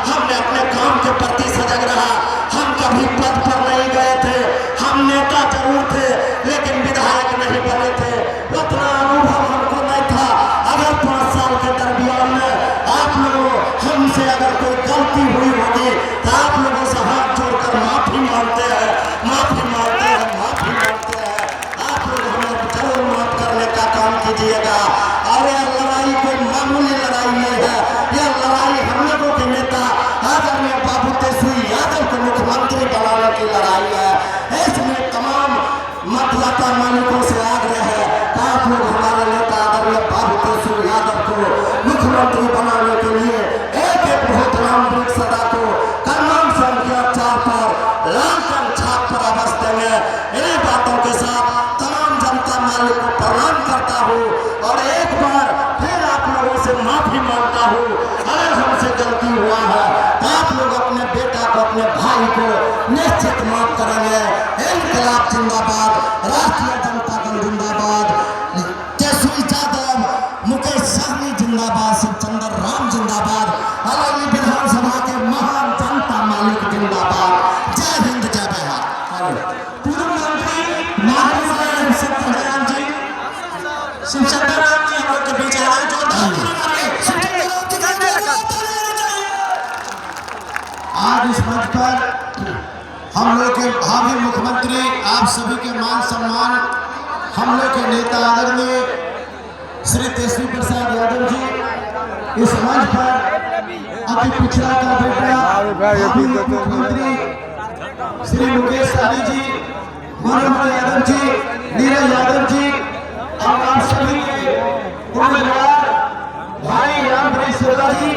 हमने अपने काम के प्रति सजग रहा। हम कभी पद पर नहीं गए थे, हम नेता जरूर थे लेकिन विधायक नहीं बने थे, उतना अनुभव हमको नहीं था। अगर 5 साल के दरमियान में आप लोगों हमसे अगर कोई गलती हुई होगी तो आप लोगों से हाथ जोड़कर माफी मांगते हैं, माफी मांगते हैं, माफी मांगते हैं। आप लोग हमें जरूर माफ करने का काम कीजिएगा। और यह लड़ाई कोई मामूली लड़ाई नहीं है, यह लड़ाई हम लोगों के नेता आदरणीय बाबू तेजस्वी यादव को मुख्यमंत्री बनाने की लड़ाई है। इसमें तमाम मतदाता मालिकों से आग्रह है कि आप लोग हमारे नेता आदरणीय बाबू तेजस्वी यादव को मुख्यमंत्री बनाने के लिए एक एक वोट रामवृक्ष सदा को क्रमांक संख्या 4 पर लालटेन छाप पर अवश्य देंगे। इन्हीं बातों के साथ तमाम जनता मालिक को प्रणाम करता हूँ और एक बार फिर आप लोगों से माफी मांगता हूँ। अगर हमसे गलती हुआ है तो आप लोग अपने बेटा को, अपने भाई को निश्चित माफ करेंगे। इनकलाब जिंदाबाद, राष्ट्रीय जनता दल जिंदाबाद, तेजस्वी यादव, मुकेश सहनी जिंदाबाद, शिवचंद्र राम जिंदाबाद, अलौली विधानसभा के महान जनता मालिक जिंदाबाद। जय हिंद, जय बिहार। पूर्व मंत्री महाराज शिवचंद्र जी हम लोग के बीच आज इस मंच पर हम लोग के भावी मुख्यमंत्री, आप सभी के मान सम्मान, हम लोग के नेता आदरणीय श्री तेजस्वी प्रसाद यादव जी इस मंच पर अति पिछड़ा का बेटा मुख्यमंत्री श्री मुकेश सहनी जी, मनोहर यादव जी, नीरज यादव जी और आप सभी के उम्मीदवार भाई रामवृक्ष सदा जी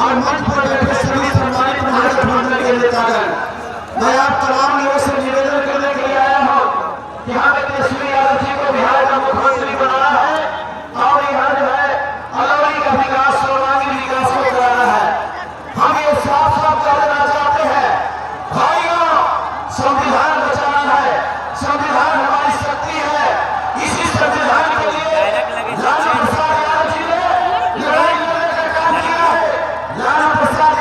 और मंच पर बैठे सभी सम्मानित महाराज मंडल के नेतागण, मैं आप तमाम लोगों से निवेदन करने के लिए आया हूँ कि हमें तेजस्वी यादव जी को बिहार का मुख्यमंत्री बनाना है और यहाँ जो है अलौली का विकास, सर्वांगीण विकास को कराना है। हम ये साफ साफ कर देना चाहते हैं भाइयों, संविधान बचाना है, संविधान हमारी शक्ति है। इसी संविधान के लिए लालू प्रसाद यादव जी ने लड़ाई लड़ने का काम किया है। लालू प्रसाद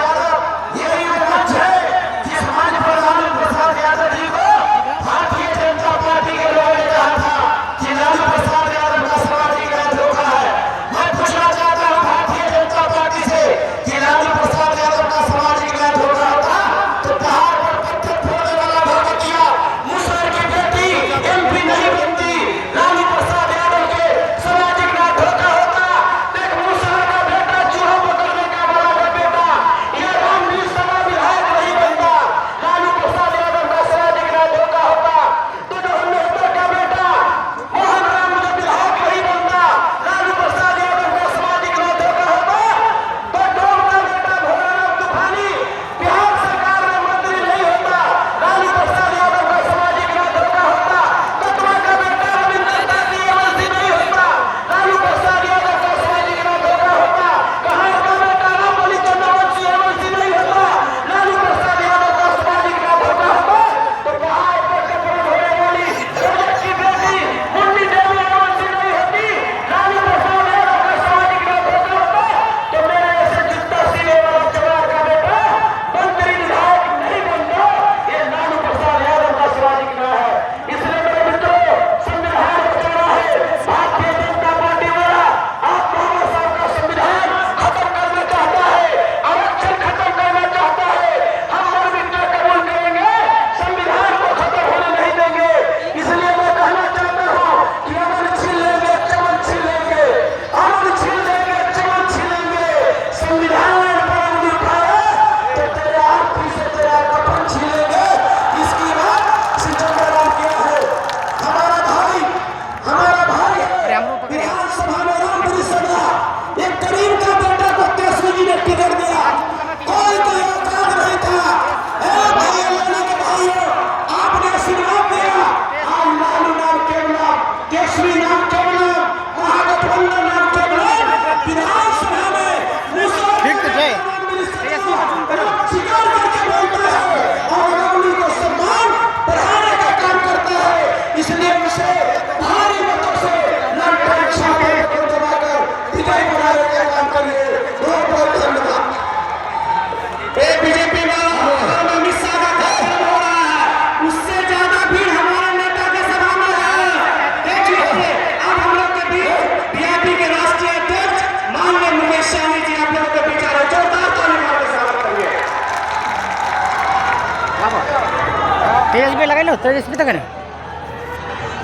आगे लगा लो तेजस्वी तक है।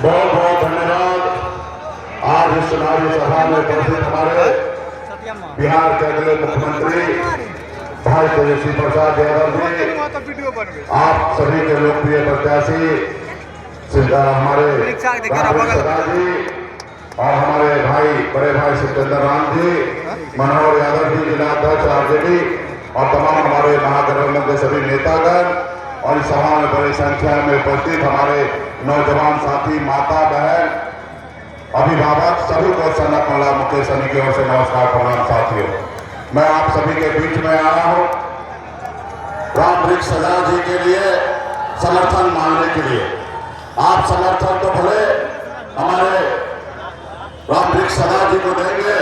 बहुत बहुत धन्यवाद। आज इस चुनावी सभा में उपस्थित हमारे बिहार के अगले मुख्यमंत्री भाई तेजस्वी प्रसाद यादव जी, आप सभी के लोकप्रिय प्रत्याशी हमारे रामवृक्ष सदा जी और हमारे भाई बड़े भाई सत्येंद्र राम जी, मनोहर यादव जी जिला अध्यक्ष आरजेडी और तमाम हमारे महागठबंधन के सभी नेतागण और इस सभा में बड़ी संख्या में उपस्थित हमारे नौजवान साथी, माता बहन, अभिभावक, सभी को सनक मल्ला मुकेश सनी की ओर से नमस्कार प्रणाम। साथियों, मैं आप सभी के बीच में आया हूं रामवृक्ष सदा जी के लिए समर्थन मांगने के लिए। आप समर्थन तो भले हमारे रामवृक्ष सदा जी को देंगे,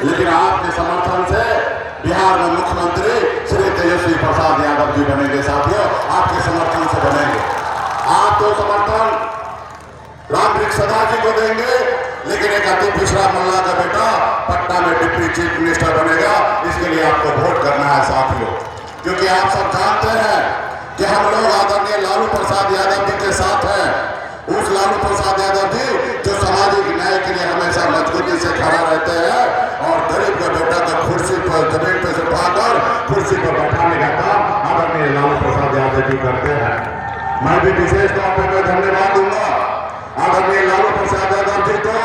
लेकिन आपके समर्थन से बिहार में मुख्यमंत्री श्री तेजस्वी प्रसाद यादव जी बनेंगे। साथियों, आपके समर्थन से बनेंगे। आप तो समर्थन रामवृक्ष सदा जी को देंगे, लेकिन एक अति पिछड़ा मल्ला का बेटा पटना में डिप्टी चीफ मिनिस्टर बनेगा, इसके लिए आपको वोट करना है साथियों। क्योंकि आप सब जानते हैं कि हम लोग आदरणीय लालू प्रसाद यादव जी के साथ हैं। उस लालू प्रसाद यादव जी जो सामाजिक न्याय के लिए हमेशा मजबूती से खड़ा रहते हैं और गरीब का बेटा को कुर्सी पर, जमीन पर से उठाकर कुर्सी पर बैठाने का काम आदरणीय लालू प्रसाद यादव जी करते हैं। मैं भी विशेष तौर पर मैं धन्यवाद दूंगा आदरणीय लालू प्रसाद यादव जी को,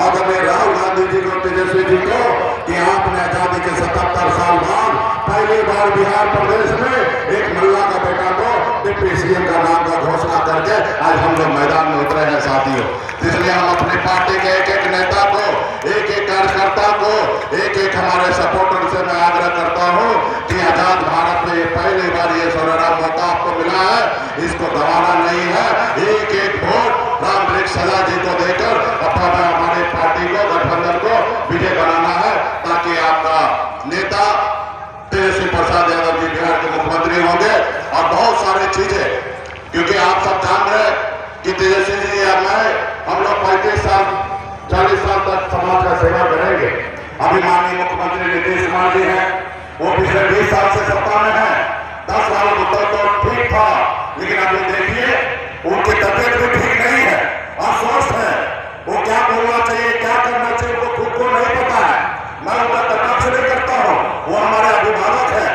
आदरणीय राहुल गांधी जी को, तेजस्वी जी को, कि आपने आजादी के 77 साल बाद पहली बार बिहार प्रदेश में एक मल्ला का बेटा को डिप्टी सीएम का नाम का घोषणा करके आज हम लोग मैदान में उतरे हैं साथियों। इसलिए हम अपनी पार्टी के एक एक नेता को, एक एक कार्यकर्ता को, एक एक हमारे सपोर्टर से मैं आग्रह करता हूं कि आजाद भारत में पहली बार ये सोनेरा मौका आपको मिला है, इसको गंवाना नहीं है। एक एक वोट रामवृक्ष सदा जी को देकर अपना हमारे पार्टी को, गठबंधन को विजय बनाना है, ताकि आपका नेता तेजस्वी प्रसाद यादव जी बिहार के मुख्यमंत्री होंगे। और बहुत सारी चीजें, क्योंकि आप सब जान रहे कि तेजस्वी जी या मैं, हम लोग 35 साल 40 साल तक समाज का सेवा करेंगे। अभी माननीय मुख्यमंत्री नीतीश कुमार जी हैं, वो पिछले 20 साल से सत्ता में है। 10 साल तो ठीक था, लेकिन अभी देखिए उनकी तबियत भी ठीक नहीं है, अस्वस्थ है। वो क्या बोलना चाहिए, क्या करना चाहिए, वो खुद को नहीं पता है। मैं उनका तकलीफ नहीं करता हूँ, वो हमारे अभिभावक है,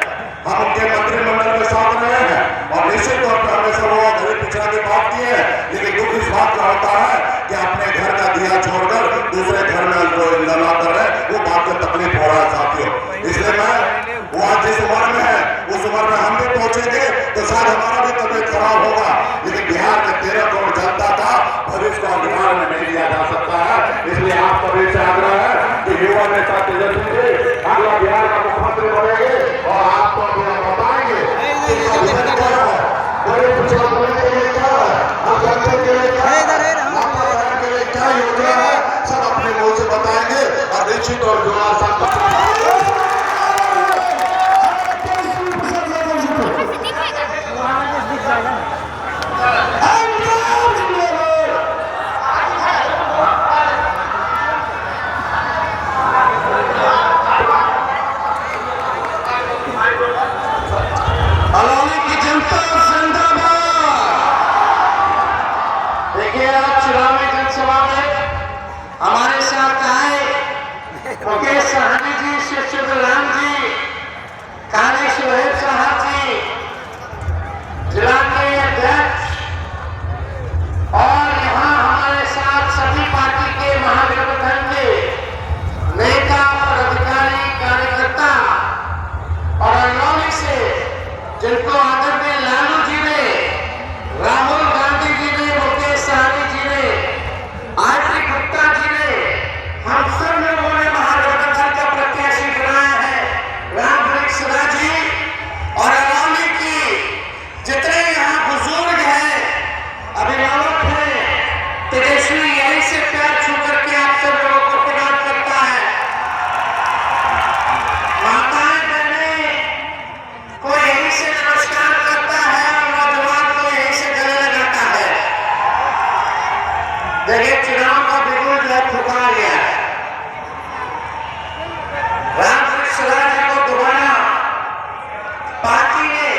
हम उनके मंत्रिमंडल में साथ रहे हैं और निश्चित तौर पर हमेशा वो गरीब पिछड़ा की बात की है। लेकिन दुख इस बात का होता है कि अपने घर का दिया छोड़कर दूसरे घर में जो इंतजाम कर रहे हैं, वो बात को तकलीफ हो रहा है साथियों। इसलिए मैं वो आज जिस उम्र में है, उस उम्र में हम भी पहुंचेंगे तो शायद हमारा भी तबियत खराब होगा, लेकिन बिहार के 13 करोड़ जनता का भविष्य को अधिकार में नहीं दिया जा सकता है। इसलिए आप सभी से आग्रह है कि युवा नेता तेजस्वी जी अगला बिहार का मुख्यमंत्री बनेंगे और आपको बताएंगे क्या योजना है, सब अपने मुंह से बताएंगे और निश्चित और जुड़ा हमारे साथ आए मुकेश सहनी जी, सत्येंद्र राम जी, काली सुहेब साहब जी, जिला के अध्यक्ष, और यहाँ हमारे साथ सभी पार्टी के महागठबंधन के नेता, पदाधिकारी, कार्यकर्ता और अरनौली से जिनको आदरणीय लालू जी ने, राहुल गांधी जी ने, मुकेश सहनी जी ने, आरती गुप्ता जी ने, हम सब लोगों ने महागठबंधन का प्रत्याशी बनाया है रामवृक्ष सदा जी। और अरनौली की जितने यहाँ बुजुर्ग हैं, अभिभावक हैं, तेजस्वी यही से पैर छू करके आप सब लोगों को प्रणाम करता है। माताएं बहनें को यही से नमस्कार करता है और नौजवान को यही से गले लगाता है। देखिए, चुनाव का बिगुल जो है फुका गया है। रामवृक्ष सदा जी को दोबारा पार्टी ने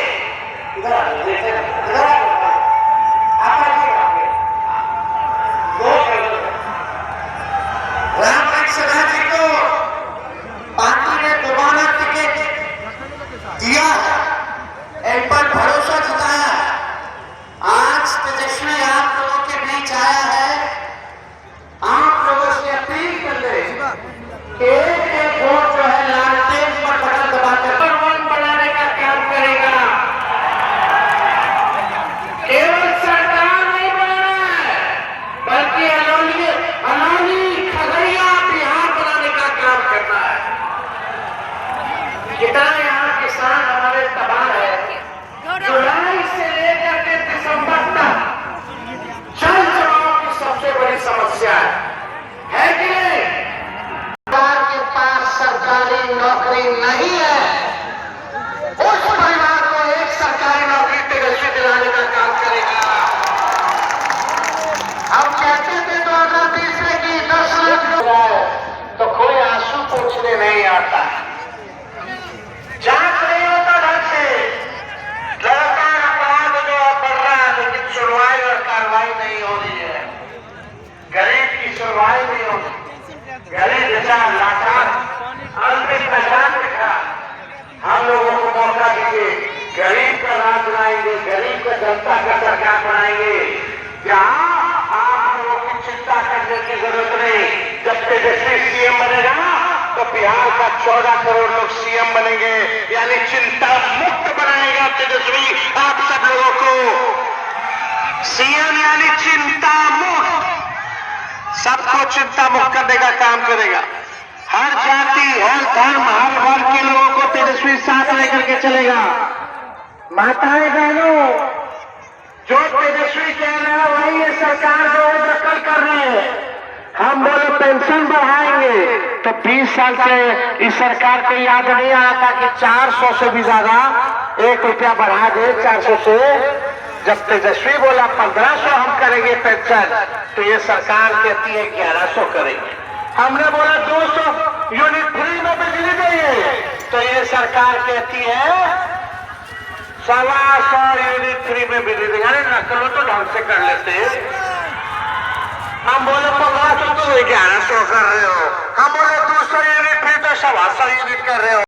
समस्या है कि नहीं? परिवार के पास सरकारी नौकरी नहीं है, उस परिवार को एक सरकारी नौकरी तेजस्वी दिलाने का काम करेगा। हम कहते थे 2020 में कि 10 लाख लोग, तो कोई आंसू पोंछने नहीं आता, जांच नहीं होता ढंग से, लगातार अपराध जो बढ़ रहा है, लेकिन सुनवाई और कार्रवाई नहीं हो रही है। गरीब की सुनवाई नहीं हो रही, गरीब बेचारा लाचार अंतिम पहचान दिखा। हम लोगों को मौका दीजिए, गरीब का राज बनाएंगे, गरीब का जनता का सरकार बनाएंगे। जहां आप लोगों की चिंता करने की जरूरत नहीं। जब तेजस्वी सीएम बनेगा तो बिहार का 14 करोड़ लोग सीएम बनेंगे, यानी चिंता मुक्त बनाएगा तेजस्वी आप सब लोगों को। सीएम यानी चिंता मुक्त, सबको चिंता मुक्त करने का काम करेगा। हर जाति, हर धर्म, हर वर्ग के लोगों को तेजस्वी साथ लेकर के चलेगा। माताएं बहनों, जो तेजस्वी कह रहे हैं वही ये सरकार जो है नकल कर रहे हैं। हम बोले पेंशन बढ़ाएंगे तो 20 साल से इस सरकार को याद नहीं आया था कि 400 से भी ज्यादा 1 रुपया बढ़ा दे 400 से। जब तेजस्वी बोला 1500 हम करेंगे पेंशन, तो ये सरकार कहती है 1100 करेंगे। हमने बोला 200 यूनिट फ्री में बिजली देंगे, तो ये सरकार कहती है 125 यूनिट फ्री में बिजली देंगे। अरे नकल तो ढंग से कर लेते। हम बोले 1500 तो 1100 कर रहे हो, हम बोले 200 यूनिट फ्री तो 125 यूनिट कर रहे हो।